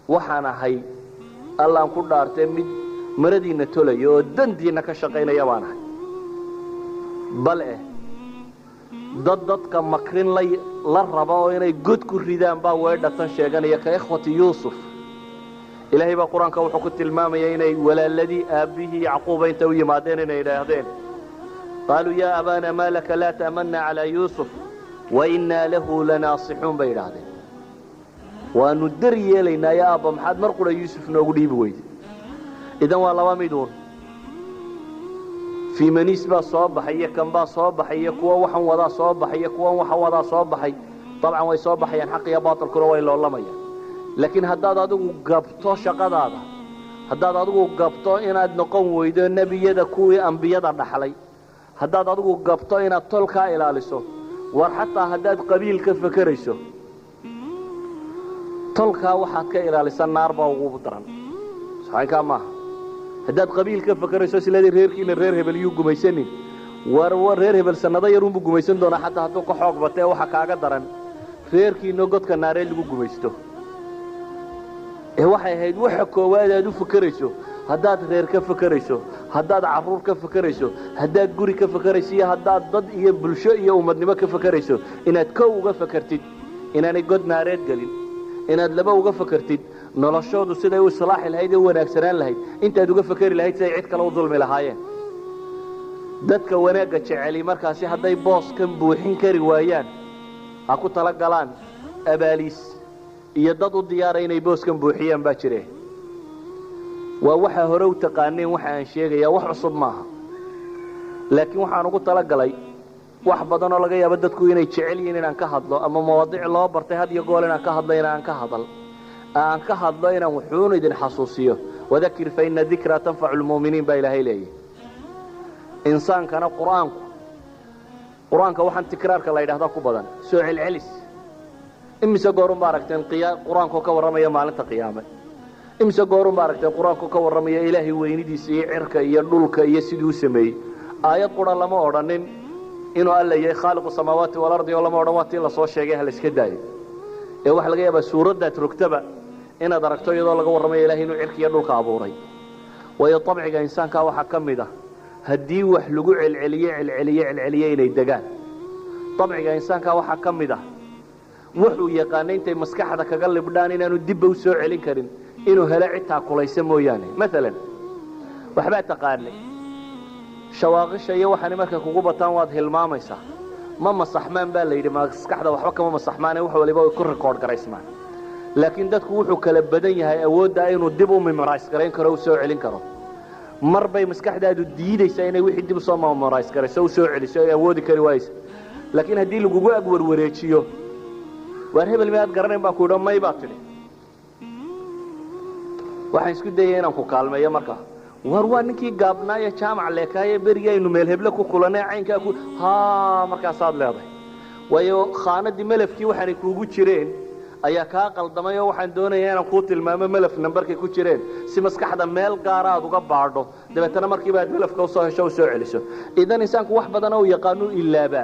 waxaan ahay allaan ku dhaartay mid maradiina tolayo oo dandiina ka shaqaynaya baan ahay bal dadka makrin la raba oo inay god ku ridaan baa weedhatan sheeganaya ka ikhwati yuusuf ilaahay baa quraanka wuxuu ku tilmaamaya inay walaaladii aabihii yacquub inta u yimaadeen inay yiraahdeen qaaluu yaa abaana ma laka la ta'manna ala yuusuf wa inna lahu lanaasixuun bay yiraahdeen waanu daryeelaynaa yaa aabba maxaad mar qura yuusuf noogu dhiibi weyday idan waa laba midoon في منيس با soo baxay kan ba soo baxay kuwa waxan wada soo baxay kuwa waxa wada soo baxay طبعا way soo baxayaan xaq iyo baatil kula way loolamaya laakiin haddaad adigu gabto shaqadaada haddaad adigu gabto inaad noqon weydo nabiyada kuwii anbiyada dhaxlay haddaad adigu gabto inaad tolka ilaaliso war xataa haddaad qabiil ka fakarayso tolka waxaad ka ilaalisan naar baa ugu daran saxanka ma haddaad qabiil ka fakarayso siladii reerkiina reer hebel yu gumaysanin war reer hebel sanada yar uu gumaysan doona xataa hadduu ka xoog batay waxa kaaga daran reerkiina godka naareel lagu gumaysto waxay ahayd waxa koowaad aad u fakarayso haddaad reer ka fakarayso haddaad caruur ka fakarayso haddaad guri ka fakarayso haddaad dad iyo bulsho iyo ummadnimo ka fakarayso inaad ka uga fakartid inaanay god naareed galin inaad laba uga fakartid noloshoodu siday u islaaxi lahayd oo wanaagsanaan lahayd intaad uga fakari lahayd siday cid kale u dulmi lahaayeen dadka wanaaga jeceli markaasi hadday boos kan buuxin kari waayaan ha ku tala galaan abaaliis iyo dad u diyaaray inay boos kan buuxiyaan baa jireen waa waxa hore u taqaaneen waxa aan sheegayaa wax cusub maaha laakiin waxaan ugu tala galay wax badan oo laga yaabo dadku inay jecel yihiin inaan ka hadlo ama mawduuc loo bartay had iyo gool inaan ka hadlo inaan ka hadlo inaan wuxuun idin xasuusiyo wadakir fa inna dhikra tanfa'u almu'minin ba ilaahay leeyahay insaan kana quraanka waxaan tikraarka la yiraahdo ku badan soo celcelis imisa goorun baaragteen quraanka ka waramaya maalinta qiyaamada imisa goorun baaragteen quraanka ka waramaya ilaahay weynidiisa iyo cirka iyo dhulka iyo sidii uu sameeyay aayad qura lama odhanin inuu alla yahay khaaliqu samaawaati wal ardi wala ma odhan waati la soo sheegay hal iska daayo wax laga yaabaa suurada rugtaba inaad aragto iyadoo laga waramayo ilaahay inuu cirka iyo dhulka abuuray way tabciga insaanka waxa kamida hadii wax lagu celceliyo inay degaan tabciga insaanka waxa kamida wuxuu yaqaanay intay maskaxda kaga libdhaan inaanu dib u soo celin karin inuu helo citaa kulaysa mooyaane midalan waxba taqaanay shawaaqisha iyo waxaan markaa kugu bataan waad hilmaamaysaa ma masaxmaan baa la yiri maskaxda waxba kama masaxmaan wax waliba ay ku record garaysmaan laakiin dadku wuxuu kala badan yahay awoodda inuu dib u memorize gareyn karo oo soo celin karo marbay maskaxdaadu diidaysaa inay wixii dib soo memorize garayso oo soo celiso ay awoodi kari waayso laakiin hadii lagu wareejiyo war hebel ma aad garanay baa ku dhamay baa tiri waxaan isku dayay inaan ku kaalmeeyo markaa war waa ninkii gaabnaaya jaamac leekaaye berigaynu meel hebla ku kulanay caynka ku markaas aad leedahay wayo khaanadii malafkii waxaan kuugu jireen ayaa ka qaldamay oo waxaan doonayaa inaan ku tilmaamo malaf numberkii ku jireen si maskaxda meel gaar ah uga baadho dabeetana markii baad malafka soo hesho soo celiso idan insaanku wax badan oo yaqaano ilaaba